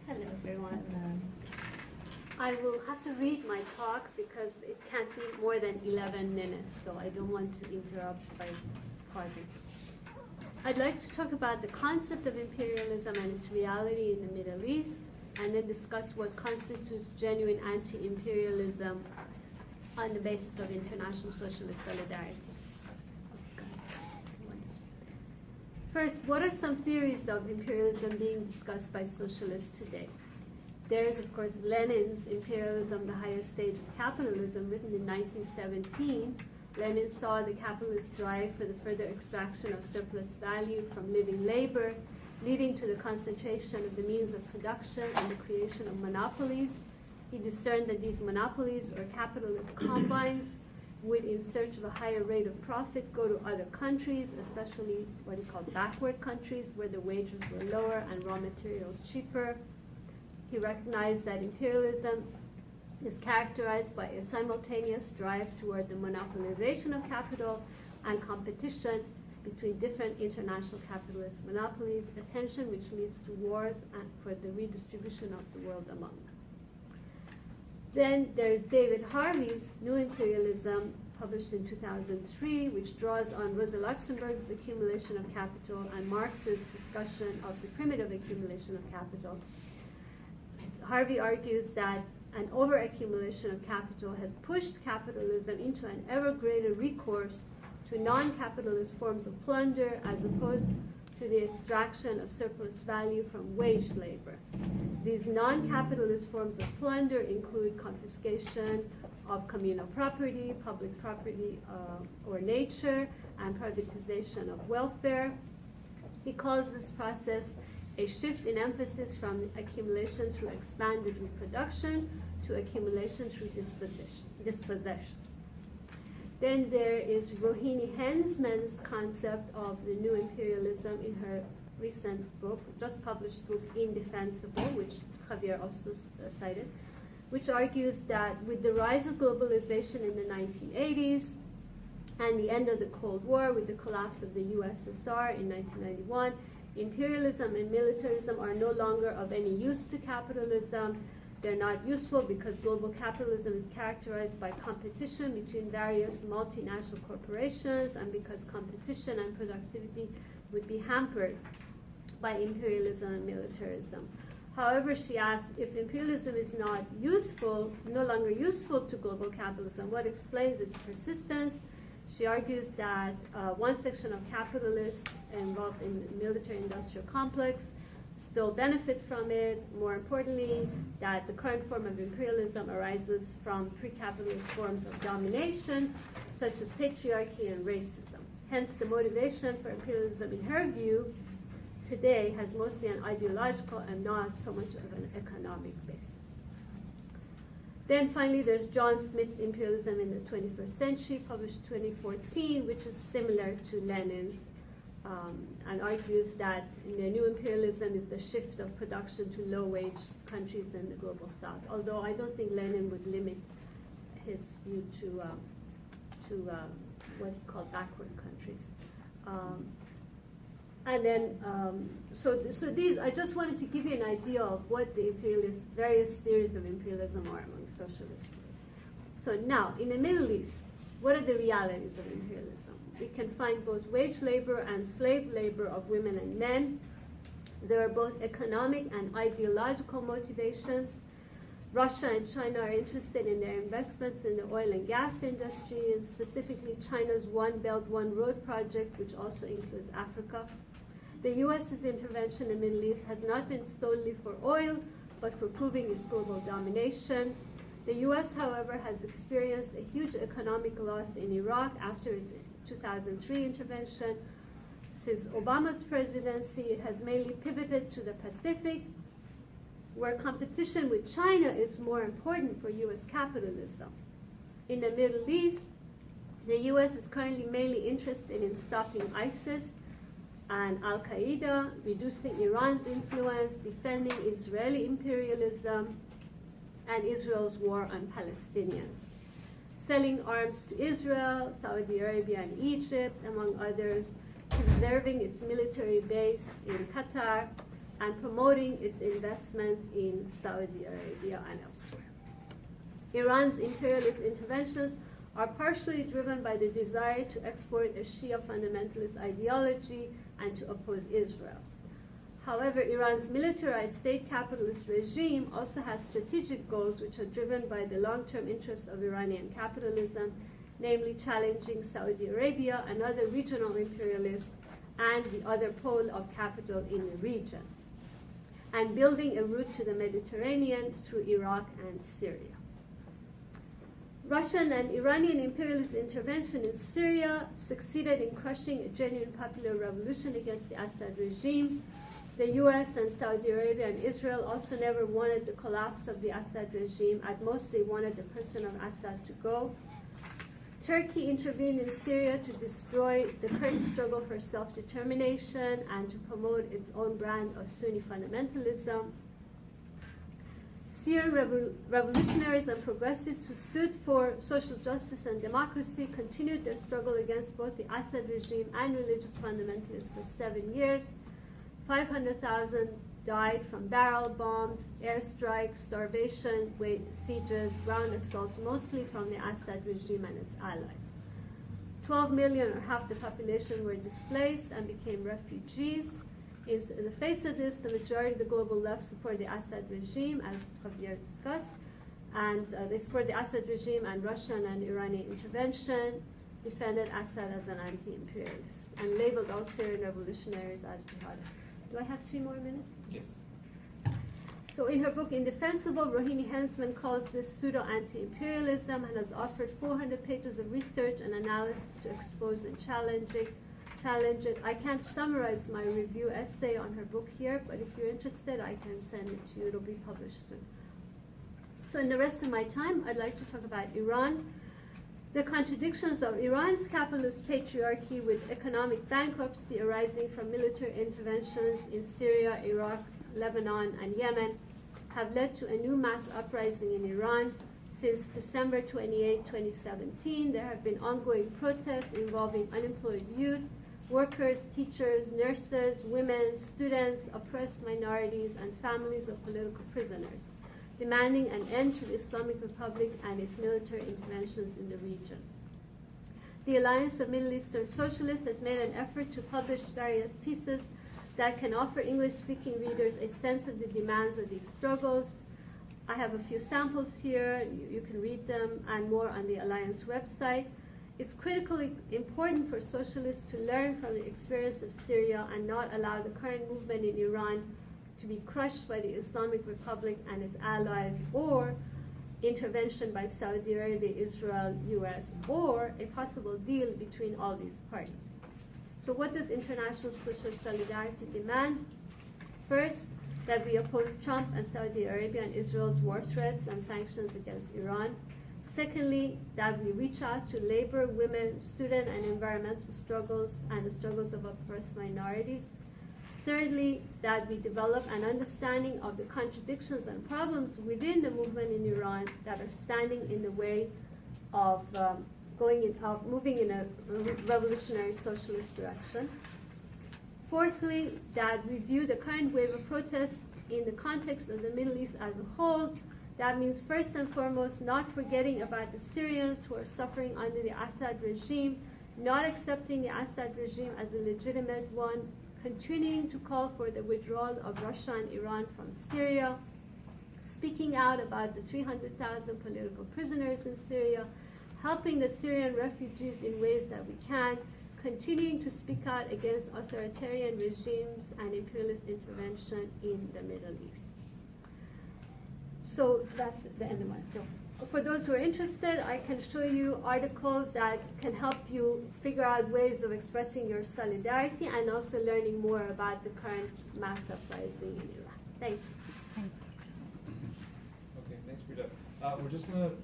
Hello, everyone. I will have to read my talk because it can't be more than 11 minutes, so I don't want to interrupt by pausing. I'd like to talk about the concept of imperialism and its reality in the Middle East, and then discuss what constitutes genuine anti-imperialism on the basis of international socialist solidarity. First, what are some theories of imperialism being discussed by socialists today? There is, of course, Lenin's Imperialism, the Highest Stage of Capitalism, written in 1917. Lenin saw the capitalist drive for the further extraction of surplus value from living labor, leading to the concentration of the means of production and the creation of monopolies. He discerned that these monopolies, or capitalist combines, would, in search of a higher rate of profit, go to other countries, especially what he called backward countries, where the wages were lower and raw materials cheaper. He recognized that imperialism is characterized by a simultaneous drive toward the monopolization of capital and competition between different international capitalist monopolies, a tension which leads to wars and for the redistribution of the world among them. Then there's David Harvey's New Imperialism, published in 2003, which draws on Rosa Luxemburg's accumulation of capital and Marx's discussion of the primitive accumulation of capital. Harvey argues that an overaccumulation of capital has pushed capitalism into an ever greater recourse to non-capitalist forms of plunder as opposed to the extraction of surplus value from wage labor. These non-capitalist forms of plunder include confiscation of communal property, public property or nature, and privatization of welfare. He calls this process a shift in emphasis from accumulation through expanded reproduction to accumulation through dispossession. Then there is Rohini Hensman's concept of the new imperialism in her recent book, just published book, Indefensible, which Javier also cited, which argues that with the rise of globalization in the 1980s and the end of the Cold War with the collapse of the USSR in 1991, imperialism and militarism are no longer of any use to capitalism. They're not useful because global capitalism is characterized by competition between various multinational corporations, and because competition and productivity would be hampered by imperialism and militarism. However, she asks, if imperialism is not useful, no longer useful to global capitalism, what explains its persistence? She argues that one section of capitalists involved in the military-industrial complex still benefit from it. More importantly, that the current form of imperialism arises from pre-capitalist forms of domination, such as patriarchy and racism. Hence, the motivation for imperialism, in her view, today has mostly an ideological and not so much of an economic basis. Then finally, there's John Smith's Imperialism in the 21st Century, published 2014, which is similar to Lenin's, and argues that the new imperialism is the shift of production to low-wage countries in the global south. Although I don't think Lenin would limit his view to what he called backward countries. And then, so these, I just wanted to give you an idea of what the various theories of imperialism are among socialists. So now, in the Middle East, what are the realities of imperialism? We can find both wage labor and slave labor of women and men. There are both economic and ideological motivations. Russia and China are interested in their investments in the oil and gas industry, and specifically China's One Belt, One Road project, which also includes Africa. The U.S.'s intervention in the Middle East has not been solely for oil, but for proving its global domination. The U.S., however, has experienced a huge economic loss in Iraq after its 2003 intervention. Since Obama's presidency, it has mainly pivoted to the Pacific, where competition with China is more important for U.S. capitalism. In the Middle East, the U.S. is currently mainly interested in stopping ISIS and Al-Qaeda, reducing Iran's influence, defending Israeli imperialism, and Israel's war on Palestinians, selling arms to Israel, Saudi Arabia, and Egypt, among others, preserving its military base in Qatar, and promoting its investments in Saudi Arabia and elsewhere. Iran's imperialist interventions are partially driven by the desire to export a Shia fundamentalist ideology and to oppose Israel. However, Iran's militarized state capitalist regime also has strategic goals which are driven by the long-term interests of Iranian capitalism, namely challenging Saudi Arabia, another regional imperialist, and the other pole of capital in the region, and building a route to the Mediterranean through Iraq and Syria. Russian and Iranian imperialist intervention in Syria succeeded in crushing a genuine popular revolution against the Assad regime. The US and Saudi Arabia and Israel also never wanted the collapse of the Assad regime. At most, they wanted the person of Assad to go. Turkey intervened in Syria to destroy the Kurd struggle for self-determination and to promote its own brand of Sunni fundamentalism. Syrian revolutionaries and progressives who stood for social justice and democracy continued their struggle against both the Assad regime and religious fundamentalists for 7 years. 500,000 died from barrel bombs, airstrikes, starvation, sieges, ground assaults, mostly from the Assad regime and its allies. 12 million, or half the population, were displaced and became refugees. In the face of this, the majority of the global left support the Assad regime, as Javier discussed, and they support the Assad regime and Russian and Iranian intervention, defended Assad as an anti-imperialist, and labeled all Syrian revolutionaries as jihadists. Do I have 3 more minutes? Yes. So in her book, Indefensible, Rohini Hensman calls this pseudo-anti-imperialism and has offered 400 pages of research and analysis to expose and challenge it. I can't summarize my review essay on her book here, but if you're interested, I can send it to you. It'll be published soon. So in the rest of my time, I'd like to talk about Iran, the contradictions of Iran's capitalist patriarchy with economic bankruptcy arising from military interventions in Syria, Iraq, Lebanon, and Yemen have led to a new mass uprising in Iran. Since December 28, 2017, there have been ongoing protests involving unemployed youth, workers, teachers, nurses, women, students, oppressed minorities, and families of political prisoners, demanding an end to the Islamic Republic and its military interventions in the region. The Alliance of Middle Eastern Socialists has made an effort to publish various pieces that can offer English-speaking readers a sense of the demands of these struggles. I have a few samples here. You can read them and more on the Alliance website. It's critically important for socialists to learn from the experience of Syria and not allow the current movement in Iran to be crushed by the Islamic Republic and its allies, or intervention by Saudi Arabia, Israel, US, or a possible deal between all these parties. So what does International Socialist Solidarity demand? First, that we oppose Trump and Saudi Arabia and Israel's war threats and sanctions against Iran. Secondly, that we reach out to labor, women, student, and environmental struggles and the struggles of oppressed minorities. Thirdly, that we develop an understanding of the contradictions and problems within the movement in Iran that are standing in the way of moving in a revolutionary socialist direction. Fourthly, that we view the current wave of protests in the context of the Middle East as a whole. That means, first and foremost, not forgetting about the Syrians who are suffering under the Assad regime, not accepting the Assad regime as a legitimate one, continuing to call for the withdrawal of Russia and Iran from Syria, speaking out about the 300,000 political prisoners in Syria, helping the Syrian refugees in ways that we can, continuing to speak out against authoritarian regimes and imperialist intervention in the Middle East. So that's the end of my show. For those who are interested, I can show you articles that can help you figure out ways of expressing your solidarity and also learning more about the current mass uprising in Iran. Thank you. Okay, thanks, Frida. We're just going to